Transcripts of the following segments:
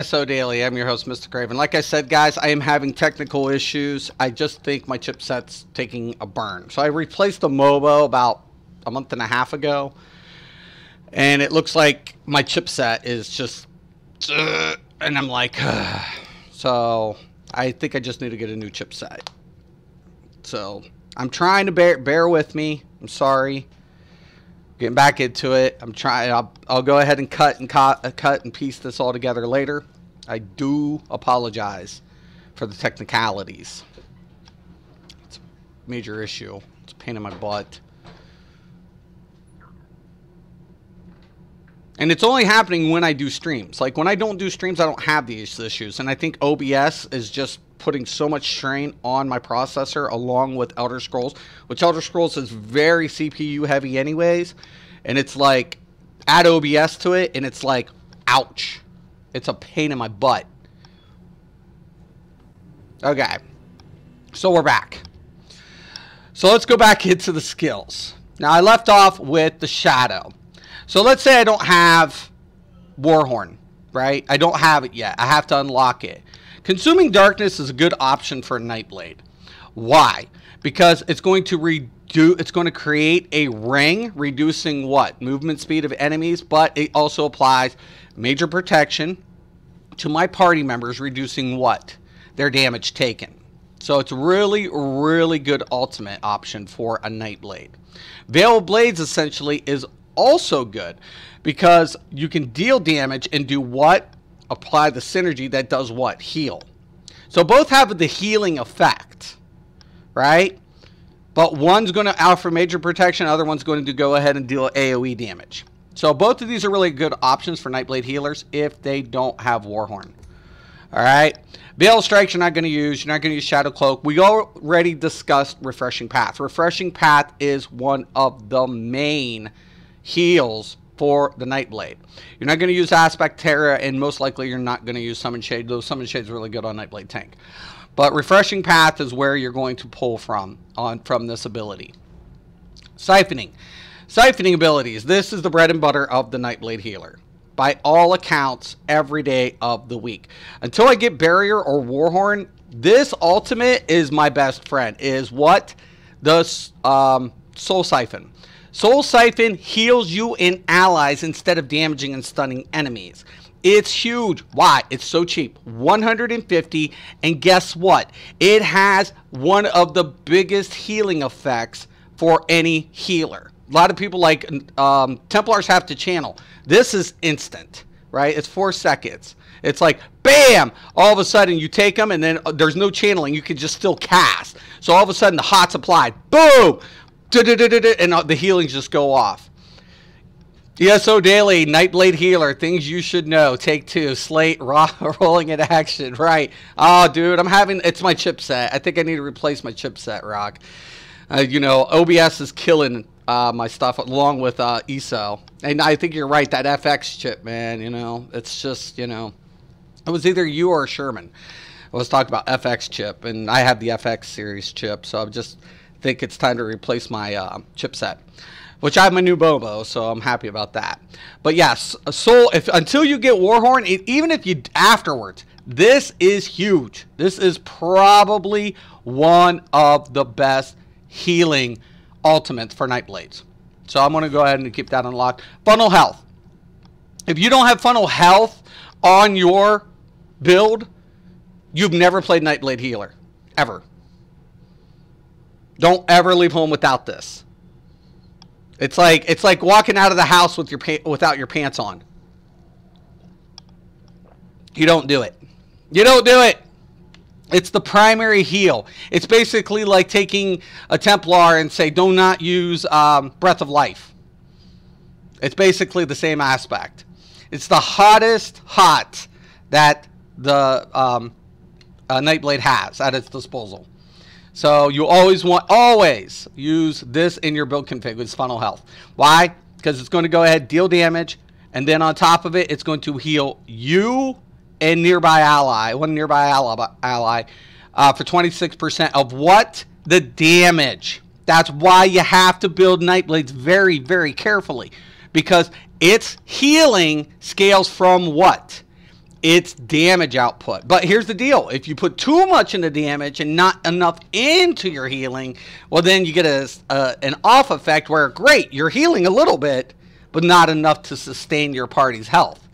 So Daily, I'm your host, Mr. Craven. Like I said, guys, I am having technical issues. I just think my chipset's taking a burn. So I replaced the Mobo about a month and a half ago, and it looks like my chipset is just, and I'm like, so I think I just need to get a new chipset. So I'm trying to bear with me. I'm sorry. Getting back into it. I'm trying. I'll go ahead and cut and piece this all together later. I do apologize for the technicalities. It's a major issue. It's a pain in my butt. And it's only happening when I do streams. Like when I don't do streams, I don't have these issues. And I think OBS is just putting so much strain on my processor along with Elder Scrolls, which Elder Scrolls is very CPU heavy anyways. And it's like, add OBS to it and it's like, ouch. It's a pain in my butt. Okay. So we're back. So let's go back into the skills. Now I left off with the Shadow. So let's say I don't have Warhorn, right? I don't have it yet. I have to unlock it. Consuming Darkness is a good option for Nightblade. Why? Because it's going to create a ring, reducing what? Movement speed of enemies, but it also applies major protection to my party members, reducing what? Their damage taken. So it's really, really good ultimate option for a Nightblade. Veil of Blades essentially is also good because you can deal damage and do what? Apply the synergy that does what? Heal. So both have the healing effect, right? But one's going to offer major protection, other one's going to go ahead and deal AoE damage. So both of these are really good options for Nightblade healers if they don't have Warhorn. Alright? Veil of Strikes you're not going to use. You're not going to use Shadow Cloak. We already discussed Refreshing Path. Refreshing Path is one of the main heals for the Nightblade. You're not going to use Aspect Terra, and most likely you're not going to use Summon Shade, though Summon Shade's really good on Nightblade tank. But Refreshing Path is where you're going to pull from this ability. Siphoning. Siphoning abilities. This is the bread and butter of the Nightblade healer. By all accounts, every day of the week. Until I get Barrier or Warhorn, this ultimate is my best friend. Is what? The Soul Siphon. Soul Siphon heals you and allies instead of damaging and stunning enemies. It's huge. Why? It's so cheap. 150, and guess what? It has one of the biggest healing effects for any healer. A lot of people like Templars have to channel. This is instant, right? It's 4 seconds. It's like, bam! All of a sudden you take them and then there's no channeling. You can just still cast. So all of a sudden the hot's applied. Boom! And the healings just go off. ESO Daily, Nightblade Healer, things you should know. Take 2, Slate, rolling in action. Right. Oh, dude, it's my chipset. I think I need to replace my chipset, Rock. You know, OBS is killing my stuff along with ESO. And I think you're right, that FX chip, man, you know, it's just, you know, it was either you or Sherman. I was talking about FX chip, and I have the FX series chip, so I'm just think it's time to replace my chipset, which I have my new Bobo, so I'm happy about that. But yes, until you get Warhorn, even if you afterwards, this is huge. This is probably one of the best healing ultimates for Nightblades. So I'm going to go ahead and keep that unlocked. Funnel Health. If you don't have Funnel Health on your build, you've never played Nightblade Healer, ever. Don't ever leave home without this. It's like walking out of the house with without your pants on. You don't do it. You don't do it. It's the primary heal. It's basically like taking a Templar and say, do not use Breath of Life. It's basically the same aspect. It's the hottest hot that the Nightblade has at its disposal. So you always use this in your build config with Funnel Health. Why? Because it's going to go ahead, deal damage, and then on top of it, it's going to heal you and nearby ally, one nearby ally, for 26% of what? The damage. That's why you have to build Nightblades very, very carefully, because its healing scales from what? its damage output. But here's the deal. If you put too much into damage and not enough into your healing, well, then you get an off effect where, great, you're healing a little bit, but not enough to sustain your party's health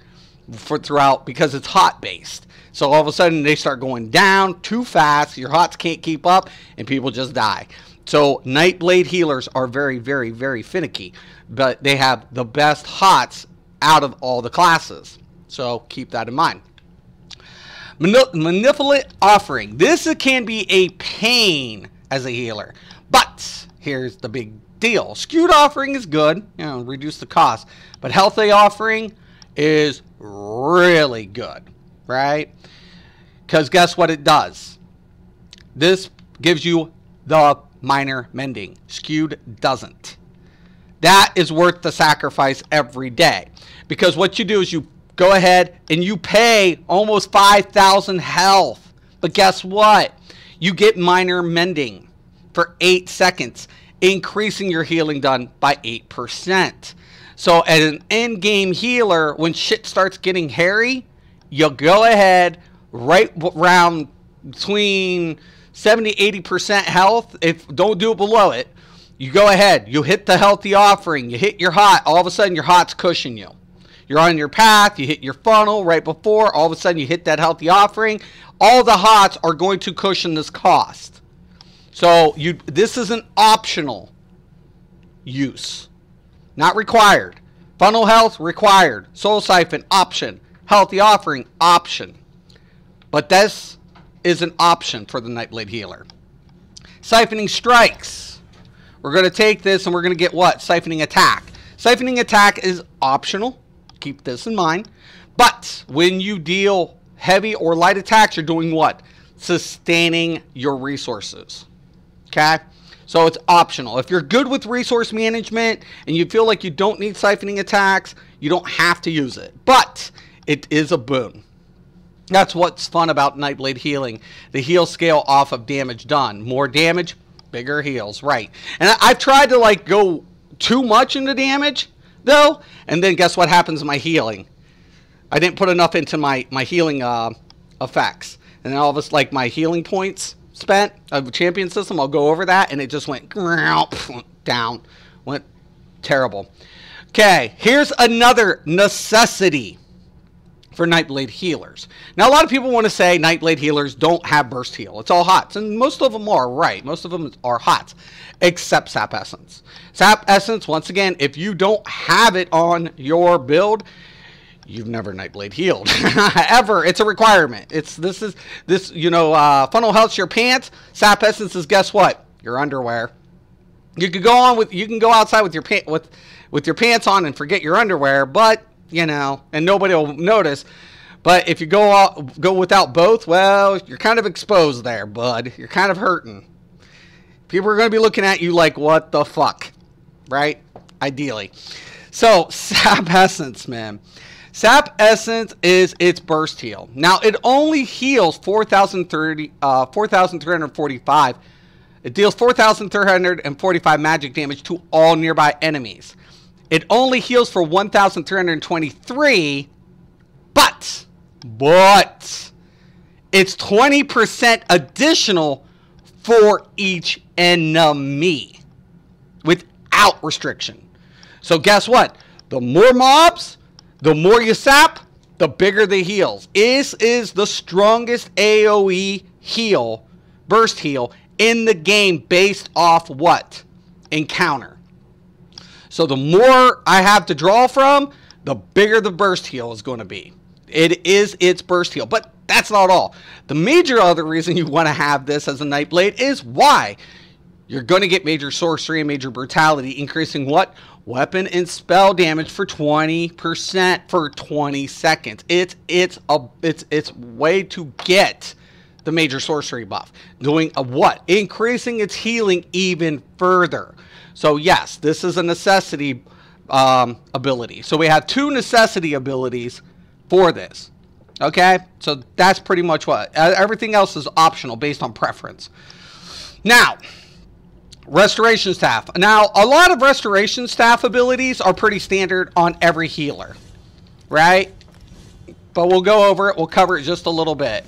throughout, because it's hot based. So all of a sudden they start going down too fast, your hots can't keep up, and people just die. So Nightblade healers are very, very, very finicky, but they have the best hots out of all the classes. So keep that in mind. Manipulate offering. This can be a pain as a healer, but here's the big deal. Skewed offering is good, you know, reduce the cost, but healthy offering is really good, right? Because guess what it does? This gives you the minor mending. Skewed doesn't. That is worth the sacrifice every day, because what you do is you go ahead and you pay almost 5,000 health, but guess what? You get minor mending for 8 seconds, increasing your healing done by 8%. So as an end-game healer, when shit starts getting hairy, you'll go ahead right around between 70-80% health. If don't do it below it, you go ahead, you hit the healthy offering, you hit your hot, all of a sudden your hot's cushioning you. You're on your path, you hit your funnel right before, all of a sudden you hit that healthy offering. All the hots are going to cushion this cost. So this is an optional use, not required. Funnel health, required. Soul siphon, option. Healthy offering, option. But this is an option for the Nightblade healer. Siphoning strikes. We're going to take this and we're going to get what? Siphoning attack. Siphoning attack is optional. Keep this in mind. But when you deal heavy or light attacks, you're doing what? Sustaining your resources. Okay? So it's optional. If you're good with resource management and you feel like you don't need siphoning attacks, you don't have to use it. But it is a boon. That's what's fun about Nightblade healing. The heal scale off of damage done. More damage, bigger heals. Right. And I've tried to like go too much into damage though, and then guess what happens to my healing? I didn't put enough into my healing effects. And then all of us, like my healing points spent of the champion system, I'll go over that, and it just went down. Went terrible. Okay, here's another necessity for Nightblade healers. Now, a lot of people want to say Nightblade healers don't have burst heal. It's all hots, and most of them are right. Most of them are hots, except Sap Essence. Sap Essence, once again, if you don't have it on your build, you've never Nightblade healed ever. It's a requirement. Funnel health's your pants. Sap Essence is, guess what? Your underwear. You can go outside with your pants on and forget your underwear, but you know, and nobody will notice. But if you go without both, well, you're kind of exposed there, bud. You're kind of hurting. People are going to be looking at you like, what the fuck, right? Ideally. So Sap Essence, man. Sap Essence is its burst heal. Now, it only heals 4,345. It deals 4,345 magic damage to all nearby enemies. It only heals for 1,323, but it's 20% additional for each enemy without restriction. So guess what? The more mobs, the more you sap, the bigger the heals. This is the strongest AoE heal, burst heal, in the game based off what? Encounter. So the more I have to draw from, the bigger the burst heal is going to be. It is its burst heal. But that's not all. The major other reason you want to have this as a Nightblade is why? You're going to get major sorcery and major brutality, increasing what? Weapon and spell damage for 20% for 20 seconds. It's way to get the major sorcery buff. Doing a what? Increasing its healing even further. So yes, this is a necessity ability. So we have 2 necessity abilities for this. Okay, so that's pretty much what. Everything else is optional based on preference. Now, Restoration Staff. Now, a lot of Restoration Staff abilities are pretty standard on every healer, right? but we'll go over it. We'll cover it just a little bit.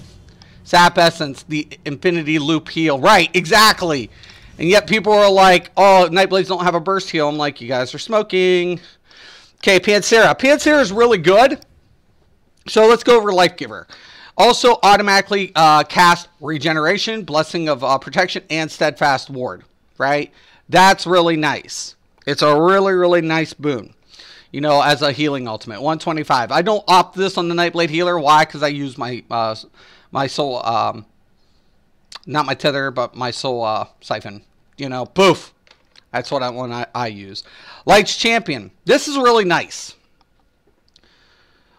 Sap Essence, the Infinity Loop Heal. Right, exactly. And yet people are like, oh, Nightblades don't have a burst heal. I'm like, you guys are smoking. Okay, Pansera. Pansera is really good. So let's go over Life Giver. Also automatically cast Regeneration, Blessing of Protection, and Steadfast Ward. Right? That's really nice. It's a really, really nice boon. You know, as a healing ultimate. 125. I don't opt this on the Nightblade Healer. Why? Because I use my my soul, not my tether, but my soul siphon. You know, poof. That's what I use. Light's Champion. This is really nice.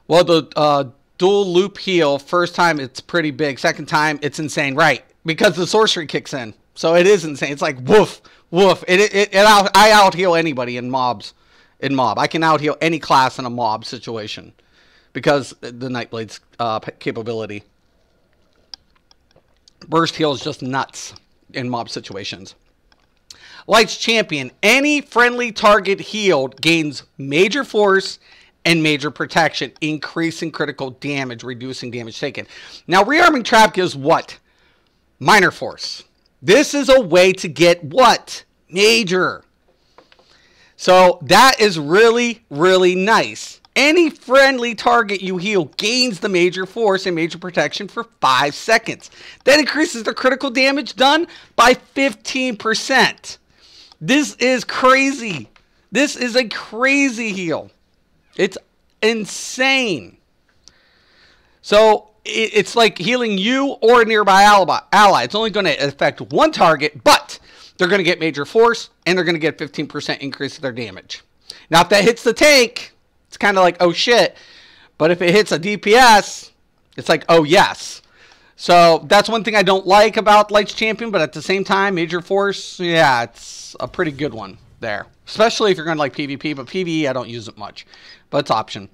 Well, the dual loop heal, first time it's pretty big. Second time it's insane, right? Because the sorcery kicks in. So it is insane. It's like woof, woof. I out heal anybody in mobs. In mob, I can out heal any class in a mob situation because the Nightblade's capability. Burst heal is just nuts in mob situations. Light's Champion. Any friendly target healed gains major force and major protection, increasing critical damage, reducing damage taken. Now, Rearming Trap gives what? Minor force. This is a way to get what? Major. So that is really, really nice. Any friendly target you heal gains the major force and major protection for 5 seconds. That increases the critical damage done by 15%. This is crazy. This is a crazy heal. It's insane. So it's like healing you or a nearby ally. It's only going to affect one target, but they're going to get major force, and they're going to get 15% increase of their damage. Now, if that hits the tank, it's kind of like, oh, shit. But if it hits a DPS, it's like, oh, yes. So that's one thing I don't like about Light's Champion, but at the same time, major force, yeah, it's a pretty good one there. Especially if you're going to like PvP, but PvE, I don't use it much. But it's option.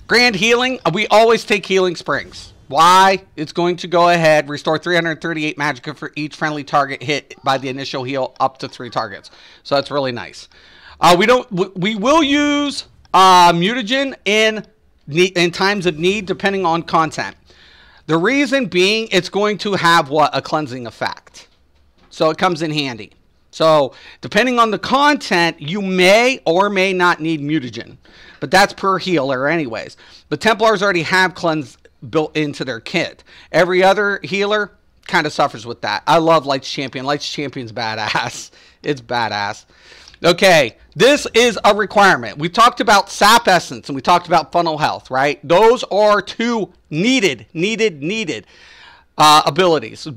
Grand Healing, we always take Healing Springs. Why? It's going to go ahead, restore 338 magicka for each friendly target hit by the initial heal up to 3 targets. So that's really nice. We will use mutagen in times of need, depending on content. The reason being, it's going to have what? A cleansing effect. So it comes in handy. So depending on the content, you may or may not need mutagen. But that's per healer anyways. But Templars already have cleanse built into their kit. Every other healer kind of suffers with that. I love Light's Champion. Light's Champion's badass. It's badass. Okay, this is a requirement. We talked about Sap Essence and we talked about Funnel Health, right? Those are 2 needed abilities.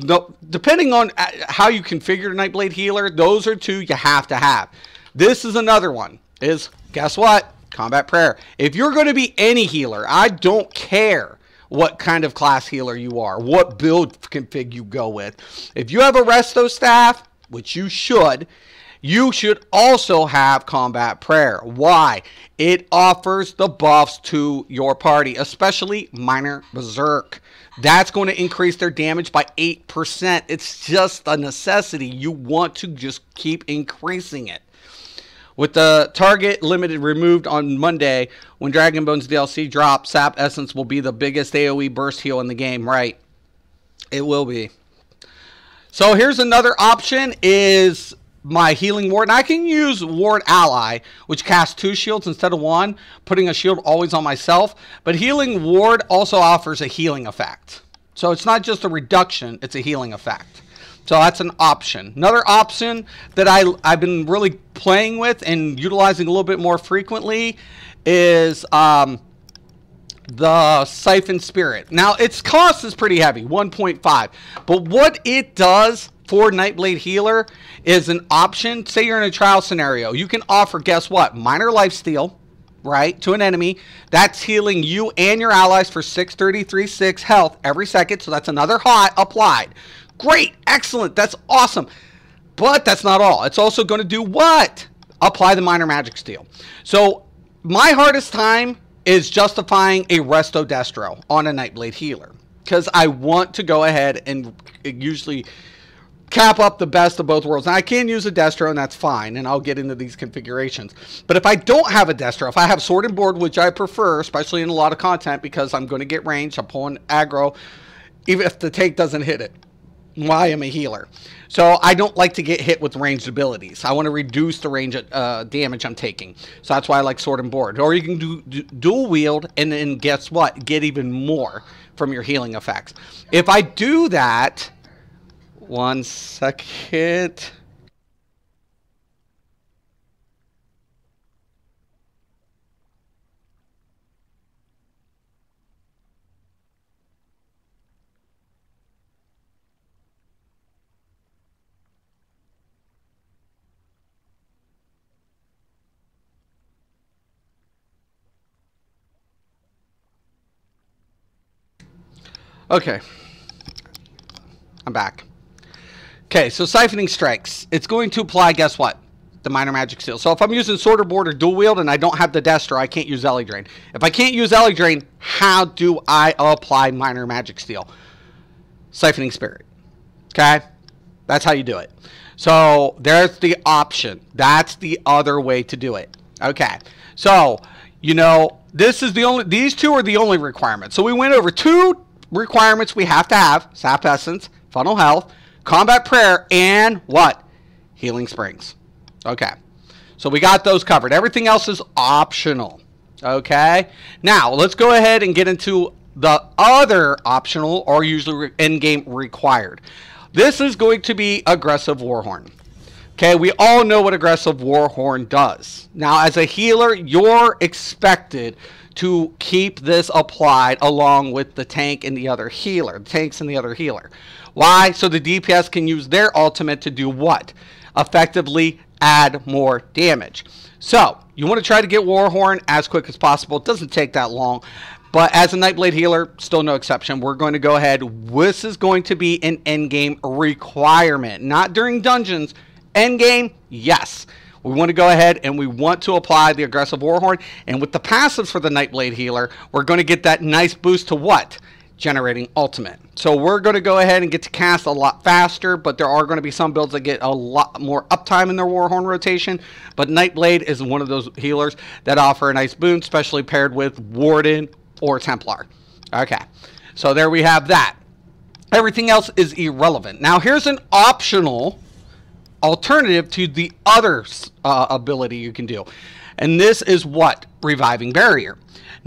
Depending on how you configure Nightblade Healer, those are 2 you have to have. This is another one. Guess what? Combat Prayer. If you're going to be any healer, I don't care what kind of class healer you are, what build config you go with. If you have a Resto Staff, which you should also have Combat Prayer. Why? It offers the buffs to your party, especially Minor Berserk. That's going to increase their damage by 8%. It's just a necessity. You want to just keep increasing it. With the target limited removed on Monday, when Dragon Bones DLC drops, Sap Essence will be the biggest AoE burst heal in the game, right? It will be. So here's another option is my Healing Ward. And I can use Ward Ally, which casts 2 shields instead of 1, putting a shield always on myself. But Healing Ward also offers a healing effect. So it's not just a reduction, it's a healing effect. So that's an option. Another option that I've been really playing with and utilizing a little bit more frequently is the Siphon Spirit. Now, its cost is pretty heavy, 1.5. But what it does for Nightblade Healer is an option. Say you're in a trial scenario. You can offer, guess what? Minor lifesteal, right, to an enemy. That's healing you and your allies for 633.6 health every second. So that's another hot applied. Great, excellent, that's awesome. But that's not all. It's also going to do what? Apply the Minor Magic Steal. So my hardest time is justifying a Resto Destro on a Nightblade Healer. Because I want to go ahead and usually cap up the best of both worlds. Now, I can use a Destro, and that's fine, and I'll get into these configurations. But if I don't have a Destro, if I have Sword and Board, which I prefer, especially in a lot of content, because I'm going to get range, I'm pulling aggro, even if the tank doesn't hit it. Why I'm a healer. So I don't like to get hit with ranged abilities. I want to reduce the range of damage I'm taking. So that's why I like Sword and Board. Or you can do dual wield, and then guess what? Get even more from your healing effects. If I do that, 1 second. Okay, I'm back. Okay, so Siphoning Strikes. It's going to apply, guess what? The Minor Magic Seal. So if I'm using Sword or Board or Dual Wield and I don't have the Destro, I can't use Ellie Drain. If I can't use Ellie Drain, how do I apply Minor Magic Seal? Siphoning Spirit. Okay? That's how you do it. So there's the option. That's the other way to do it. Okay. So, you know, this is the only, these two are the only requirements. So we went over 2 requirements we have to have: Sap Essence, Funnel Health, Combat Prayer, and what? Healing Springs. Okay. So we got those covered. Everything else is optional. Okay. Now, let's go ahead and get into the other optional or usually in-game required. This is going to be Aggressive Warhorn. Okay, we all know what Aggressive Warhorn does. Now, as a healer, you're expected to keep this applied along with the tank and the other healer. The tanks and the other healer. Why? So the DPS can use their ultimate to do what? Effectively add more damage. So, you want to try to get Warhorn as quick as possible. It doesn't take that long. But as a Nightblade Healer, still no exception. We're going to go ahead. This is going to be an endgame requirement. Not during dungeons. Endgame, yes. We want to go ahead and we want to apply the Aggressive Warhorn. And with the passives for the Nightblade Healer, we're going to get that nice boost to what? Generating ultimate. So we're going to go ahead and get to cast a lot faster, but there are going to be some builds that get a lot more uptime in their Warhorn rotation. But Nightblade is one of those healers that offer a nice boon, especially paired with Warden or Templar. Okay, so there we have that. Everything else is irrelevant. Now here's an optional alternative to the other ability you can do. And this is what? Reviving Barrier.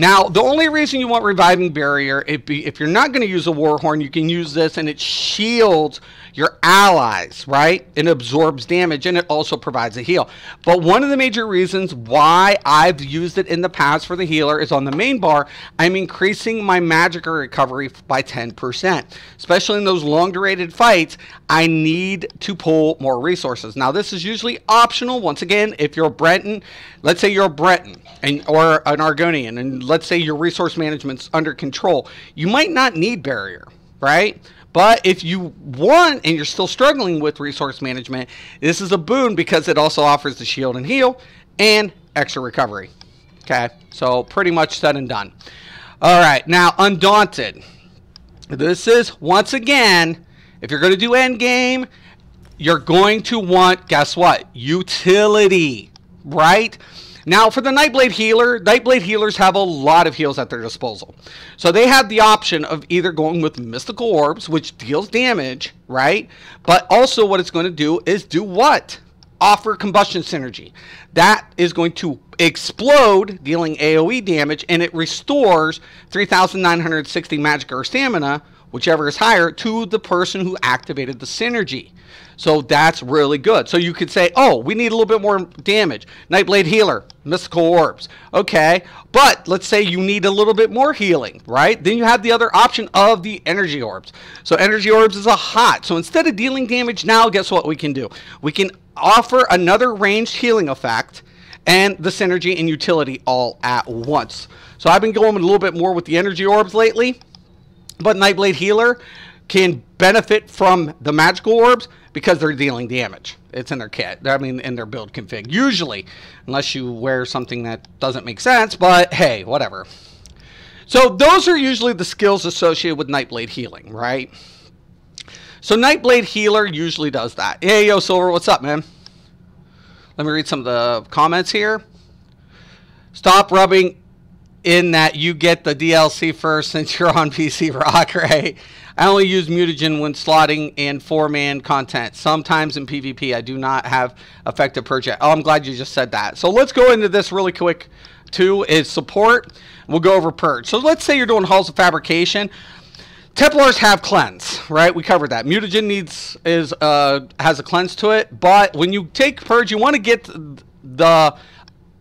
Now, the only reason you want Reviving Barrier, if you're not going to use a Warhorn, you can use this and it shields your allies, right? It absorbs damage and it also provides a heal. But one of the major reasons why I've used it in the past for the healer is on the main bar, I'm increasing my magic recovery by 10%. Especially in those long-durated fights, I need to pull more resources. Now, this is usually optional. Once again, if you're a Breton, let's say you're a Breton or an Argonian, and let's say your resource management's under control, you might not need Barrier, right? But if you want and you're still struggling with resource management, this is a boon because it also offers the shield and heal and extra recovery. Okay, so pretty much said and done. All right, now Undaunted. This is, once again, if you're going to do endgame, you're going to want, guess what? Utility, right? Now, for the Nightblade Healer, Nightblade Healers have a lot of heals at their disposal. So they have the option of either going with Mystical Orbs, which deals damage, right? But also what it's going to do is do what? Offer Combustion Synergy. That is going to explode, dealing AoE damage, and it restores 3,960 magic or stamina, whichever is higher, to the person who activated the synergy. So that's really good. So you could say, oh, we need a little bit more damage. Nightblade Healer, Mystical Orbs. Okay, but let's say you need a little bit more healing, right? Then you have the other option of the Energy Orbs. So Energy Orbs is a hot. So instead of dealing damage now, guess what we can do? We can offer another ranged healing effect and the synergy and utility all at once. So I've been going a little bit more with the Energy Orbs lately, but Nightblade Healer can benefit from the Magical Orbs because they're dealing damage. It's in their kit. I mean, in their build config. Usually, unless you wear something that doesn't make sense, but hey, whatever. So those are usually the skills associated with Nightblade Healing, right? So Nightblade Healer usually does that. Hey, yo, Silver, what's up, man? Let me read some of the comments here. Stop rubbing in that you get the DLC first since you're on PC Rock, right? I only use mutagen when slotting and 4-man content. Sometimes in PvP, I do not have effective purge yet. Oh, I'm glad you just said that. So let's go into this really quick, too, is support. We'll go over purge. So let's say you're doing Halls of Fabrication. Templars have cleanse, right? We covered that. Mutagen has a cleanse to it, but when you take purge, you want to get the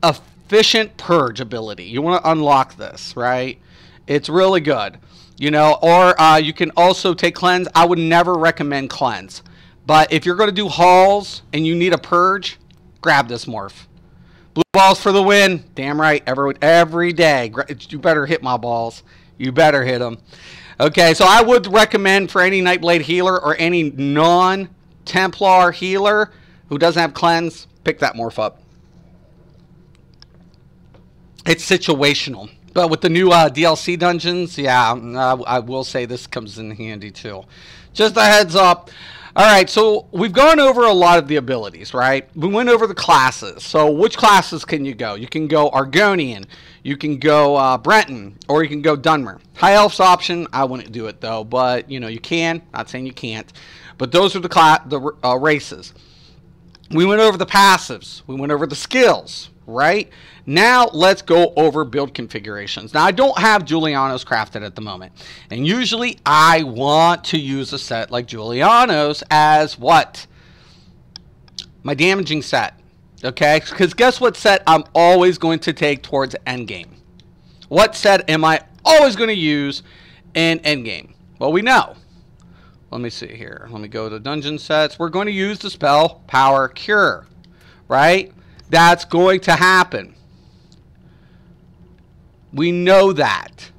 efficient purge ability. You want to unlock this, right? It's really good, you know. Or you can also take cleanse. I would never recommend cleanse, but if you're going to do halls and you need a purge, grab this morph. Blue balls for the win. Damn right. Every day. You better hit my balls. You better hit them. Okay, so I would recommend for any Nightblade Healer or any non-Templar healer who doesn't have cleanse, pick that morph up. It's situational. But with the new DLC dungeons, yeah, I will say this comes in handy too. Just a heads up. All right, so we've gone over a lot of the abilities, right? We went over the classes. So which classes can you go? You can go Argonian, you can go Breton, or you can go Dunmer. High Elf's option, I wouldn't do it though, but you know, you can. Not saying you can't, but those are the races. We went over the passives. We went over the skills, right? Now let's go over build configurations. Now I don't have Julianos crafted at the moment, and usually I want to use a set like Julianos as what? My damaging set, okay? Because guess what set I'm always going to take towards endgame? What set am I always going to use in endgame? Well, we know. Let me see here. Let me go to dungeon sets. We're going to use the spell Power Cure, right? That's going to happen. We know that.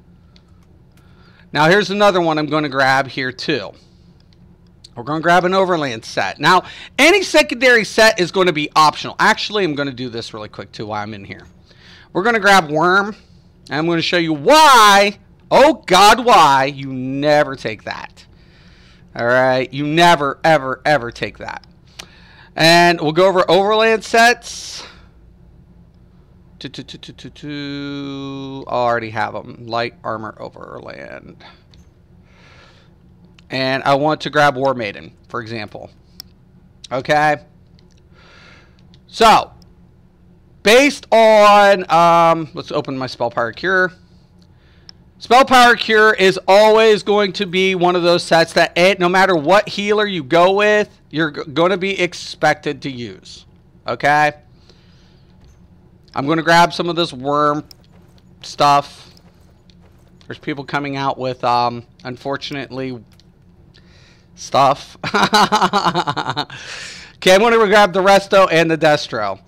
Now here's another one I'm going to grab here too. We're going to grab an overland set. Now any secondary set is going to be optional. Actually, I'm going to do this really quick too while I'm in here. We're going to grab Worm, and I'm going to show you why, oh God, why you never take that. All right, you never, ever, ever take that. And we'll go over overland sets. I already have them. Light armor overland. And I want to grab War Maiden, for example. Okay. So, based on, let's open my Spell Power Cure. Spell Power Cure is always going to be one of those sets that no matter what healer you go with, you're going to be expected to use. Okay? I'm going to grab some of this worm stuff. There's people coming out with, unfortunately, stuff. Okay, I'm going to grab the Resto and the Destro.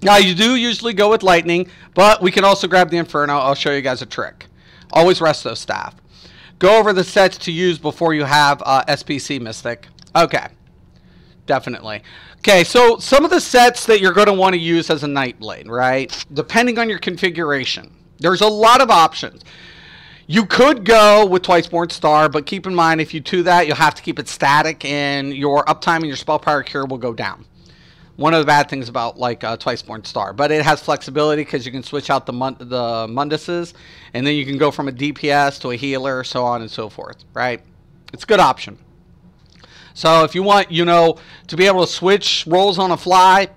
Now, you do usually go with Lightning, but we can also grab the Inferno. I'll show you guys a trick. Always Resto Staff. Go over the sets to use before you have SPC Mystic. Okay, definitely. Okay, so some of the sets that you're going to want to use as a Nightblade, right? Depending on your configuration. There's a lot of options. You could go with Twiceborn Star, but keep in mind if you do that, you'll have to keep it static and your uptime and your Spell Power Cure will go down. One of the bad things about like Twiceborn Star. But it has flexibility because you can switch out the Munduses, and then you can go from a DPS to a healer, so on and so forth, right? It's a good option. So if you want, you know, to be able to switch roles on a fly,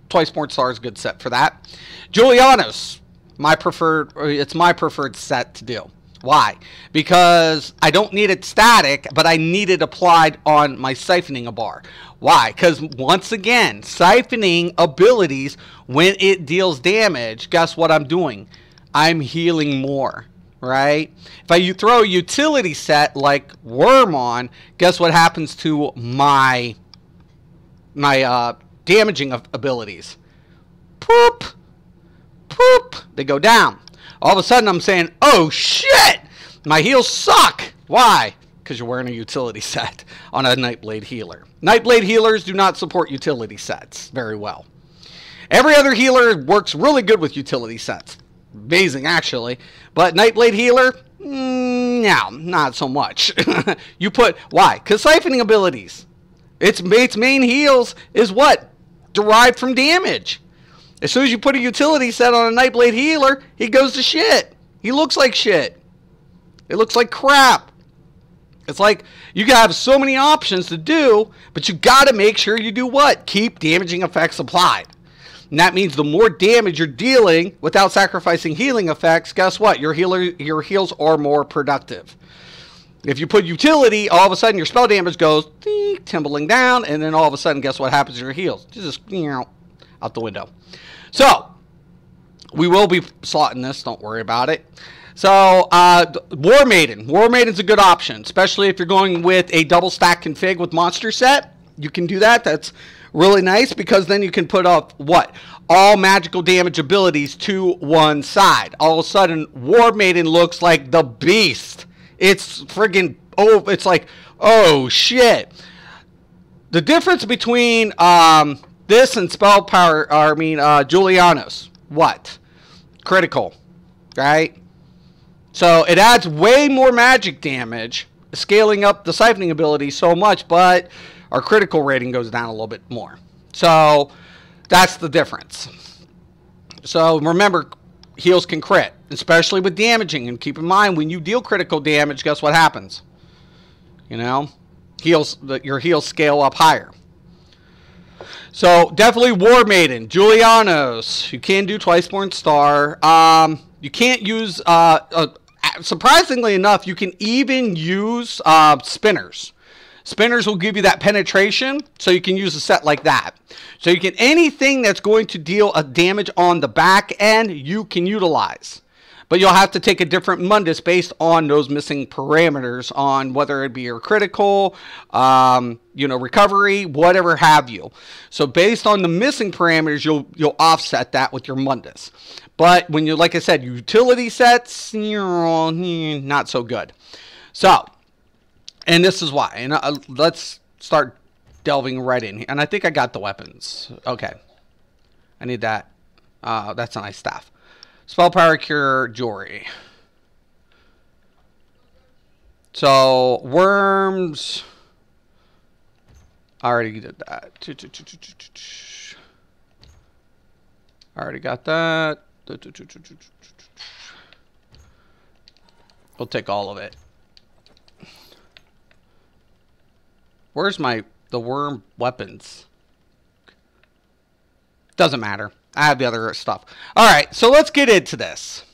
Twiceborn Star is a good set for that. Julianos, it's my preferred set to do. Why? Because I don't need it static, but I need it applied on my siphoning bar. Why? Because once again, siphoning abilities, when it deals damage, guess what I'm doing? I'm healing more. Right? If I throw a utility set like Worm on, guess what happens to my damaging abilities? Poop! Poop! They go down. All of a sudden I'm saying, oh shit! My heals suck! Why? Because you're wearing a utility set on a Nightblade Healer. Nightblade Healers do not support utility sets very well. Every other healer works really good with utility sets. Amazing, actually. But Nightblade Healer, no. No, not so much. You put, why? Because siphoning abilities, its main heals is what? Derived from damage. As soon as you put a utility set on a Nightblade Healer, he goes to shit. He looks like shit. It looks like crap. It's like you have so many options to do, but you got to make sure you do what? Keep damaging effects applied. And that means the more damage you're dealing without sacrificing healing effects, guess what? Your heals are more productive. If you put utility, all of a sudden your spell damage goes tumbling down, and then all of a sudden, guess what happens to your heals? Just out the window. So, we will be slotting this, don't worry about it. So, War Maiden. War Maiden's a good option, especially if you're going with a double stack config with monster set. You can do that. That's really nice because then you can put up, what? All magical damage abilities to one side. All of a sudden, War Maiden looks like the beast. It's friggin', oh, it's like, oh, shit. The difference between this and Spell Power, Julianos, what? Critical, right? So it adds way more magic damage, scaling up the siphoning ability so much, but our critical rating goes down a little bit more. So that's the difference. So remember, heals can crit, especially with damaging. And keep in mind, when you deal critical damage, guess what happens? You know, your heals scale up higher. So definitely War Maiden, Julianos. You can do Twiceborn Star. You can't use, surprisingly enough, you can even use Spinners. Spinners will give you that penetration, so you can use a set like that. So you can, anything that's going to deal a damage on the back end, you can utilize. But you'll have to take a different Mundus based on those missing parameters on whether it be your critical, recovery, whatever have you. So based on the missing parameters, you'll offset that with your Mundus. But when you, like I said, utility sets, not so good. So, and this is why. And let's start delving right in. And I think I got the weapons. Okay. I need that. That's a nice staff. Spell Power Cure Jewelry. So, worms. I already did that. I already got that. We'll take all of it. Where's the worm weapons? Doesn't matter. I have the other stuff. All right, so let's get into this.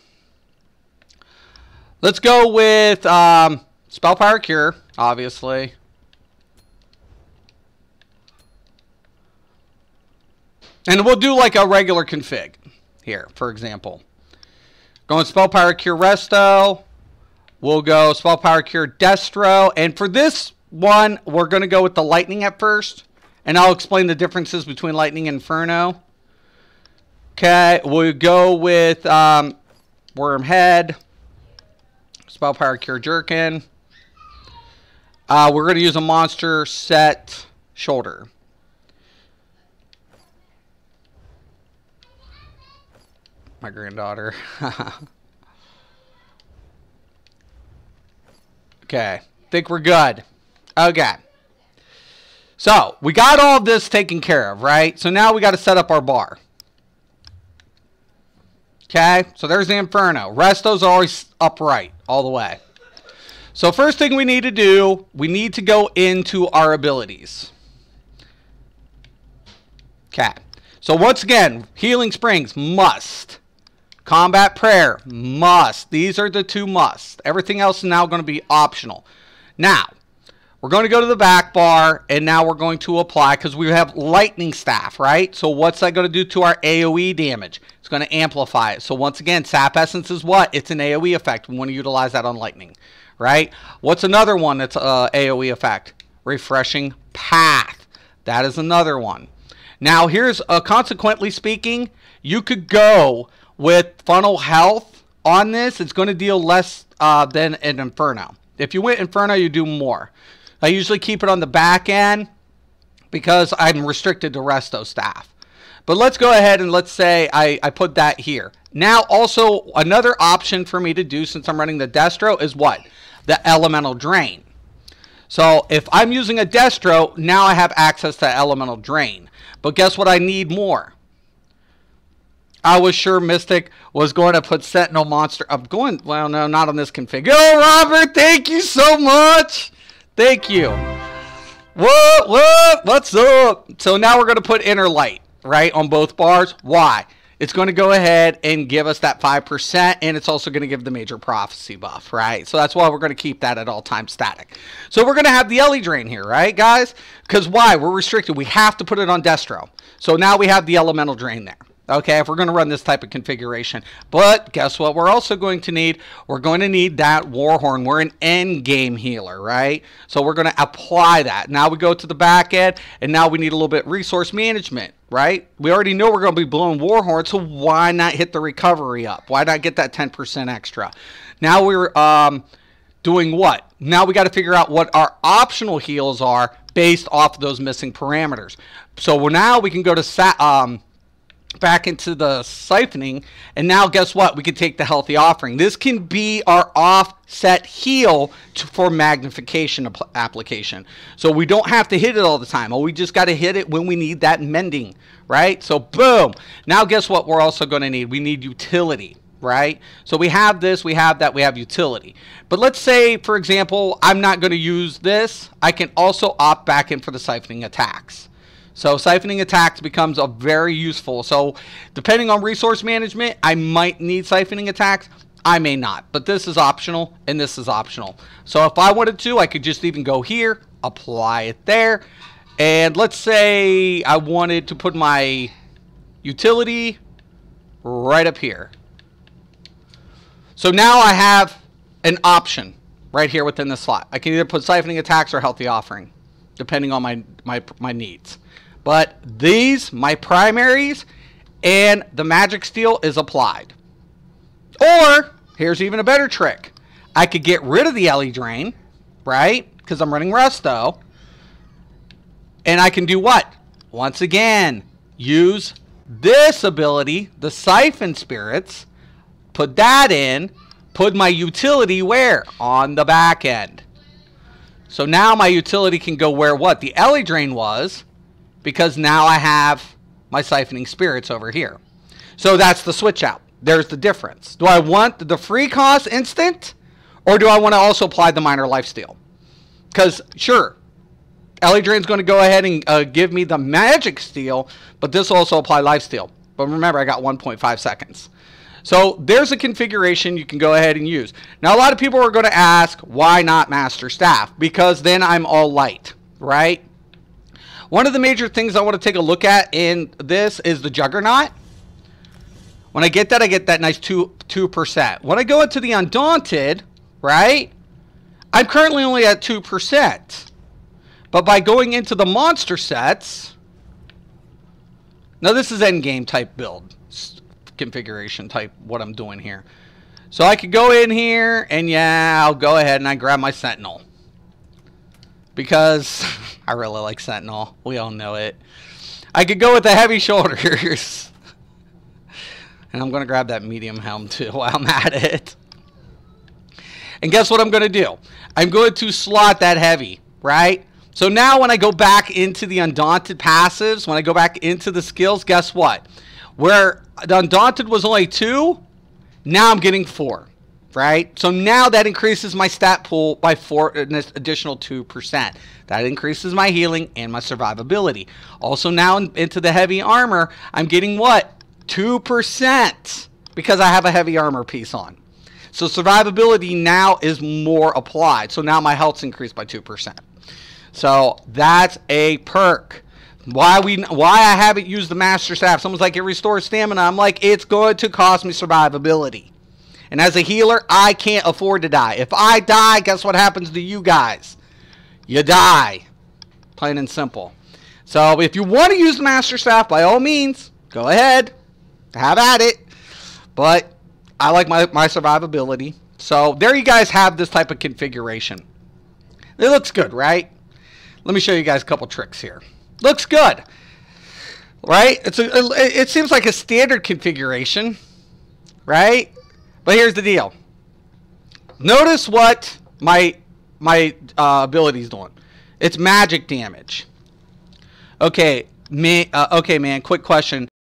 Let's go with Spell Power Cure, obviously. And we'll do like a regular config here, for example. Going Spell Power Cure Resto. We'll go Spell Power Cure Destro. And for this one, we're going to go with the Lightning at first. And I'll explain the differences between Lightning and Inferno. Okay, we'll go with Worm Head. Spell Power Cure Jerkin. We're going to use a monster set shoulder. My granddaughter. Okay, think we're good. Okay. So, we got all of this taken care of, right? So now we got to set up our bar. Okay, so there's the Inferno. Resto's always upright all the way. So first thing we need to do, we need to go into our abilities. Okay, so once again, Healing Springs, must. Combat Prayer, must. These are the two musts. Everything else is now going to be optional. Now, we're going to go to the back bar, and now we're going to apply, because we have Lightning Staff, right? So what's that going to do to our AoE damage? It's going to amplify it. So once again, Sap Essence is what? It's an AoE effect. We want to utilize that on Lightning, right? What's another one that's AoE effect? Refreshing Path. That is another one. Now, here's, consequently speaking, you could go with Funnel Health on this. It's going to deal less than an Inferno. If you went Inferno, you do more. I usually keep it on the back end because I'm restricted to Resto staff. But let's go ahead and let's say I put that here. Now, also, another option for me to do since I'm running the Destro is what? the elemental drain. So if I'm using a Destro, now I have access to elemental drain. But guess what I need more? I was sure Mystic was going to put Sentinel Monster. I'm going, well, no, not on this config. Oh, Robert, thank you so much. Thank you. What's up? So now we're going to put Inner Light, right, on both bars. Why? It's going to go ahead and give us that 5%, and it's also going to give the Major Prophecy buff, right? So that's why we're going to keep that at all times static. So we're going to have the Ellie Drain here, right, guys? Because why? We're restricted. We have to put it on Destro. So now we have the Elemental Drain there. Okay, if we're going to run this type of configuration. But guess what we're also going to need? We're going to need that Warhorn. We're an end game healer, right? So we're going to apply that. Now we go to the back end, and now we need a little bit resource management, right? We already know we're going to be blowing Warhorn, so why not hit the recovery up? Why not get that 10% extra? Now we're doing what? Now we got to figure out what our optional heals are based off of those missing parameters. So now we can go to back into the siphoning, and now guess what? We can take the healthy offering. This can be our offset heal for magnification application. So we don't have to hit it all the time. We just got to hit it when we need that mending, right? So boom. Now guess what we're also going to need? We need utility, right? So we have this, we have that, we have utility. But let's say, for example, I'm not going to use this. I can also opt back in for the siphoning attacks. So siphoning attacks becomes a very useful. So depending on resource management, I might need siphoning attacks. I may not. But this is optional, and this is optional. So if I wanted to, I could just even go here, apply it there. And let's say I wanted to put my utility right up here. So now I have an option right here within the slot. I can either put siphoning attacks or healthy offering, depending on my needs. But these, my primaries, and the magic steel is applied. Or, here's even a better trick. I could get rid of the Ellie Drain, right? Because I'm running Resto. And I can do what? Once again, use this ability, the Siphon Spirits, put that in, put my utility where? On the back end. So now my utility can go where what? The Ellie Drain was, because now I have my Siphoning Spirits over here. So that's the switch out. There's the difference. Do I want the free cost instant, or do I want to also apply the minor lifesteal? Because, sure, Ellie Drain's going to go ahead and give me the magic steal, but this will also apply lifesteal. But remember, I got 1.5 seconds. So there's a configuration you can go ahead and use. Now, a lot of people are going to ask, why not Master Staff? Because then I'm all light, right? One of the major things I want to take a look at in this is the Juggernaut. When I get that nice 2%. When I go into the Undaunted, right, I'm currently only at 2%. But by going into the monster sets, now this is endgame type build, configuration type, what I'm doing here. So I could go in here, and yeah, I'll go ahead and I grab my Sentinel. Because I really like Sentinel. We all know it. I could go with the heavy shoulders. And I'm going to grab that medium helm too while I'm at it. And guess what I'm going to do? I'm going to slot that heavy, right? So now when I go back into the Undaunted passives, when I go back into the skills, guess what? Where the Undaunted was only 2, now I'm getting 4. Right? So now that increases my stat pool by an additional 2%. That increases my healing and my survivability. Also now into the heavy armor, I'm getting what? 2%. Because I have a heavy armor piece on. So survivability now is more applied. So now my health's increased by 2%. So that's a perk. Why I haven't used the Master Staff. Someone's like, it restores stamina. I'm like, it's going to cost me survivability. And as a healer, I can't afford to die. If I die, guess what happens to you guys? You die. Plain and simple. So if you want to use the Master Staff, by all means, go ahead. Have at it. But I like my survivability. So there you guys have this type of configuration. It looks good, right? Let me show you guys a couple tricks here. Looks good. Right? It seems like a standard configuration. Right? But here's the deal. Notice what my ability's doing. It's magic damage. Okay, okay, man. Quick question.